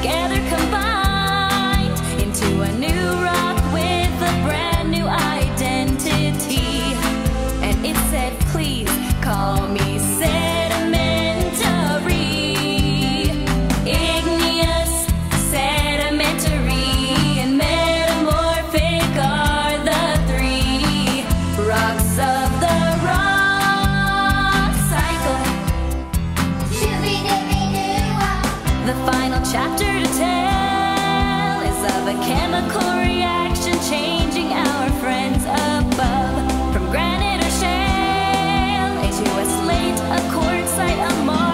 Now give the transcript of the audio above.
together combined into a new rock with a brand new identity. And it said, please call me sedimentary, igneous, sedimentary, and metamorphic are the three rocks of the rock cycle. The final chapter to tell is of a chemical reaction changing our friends above from granite or shale into a slate, a quartzite, a marble.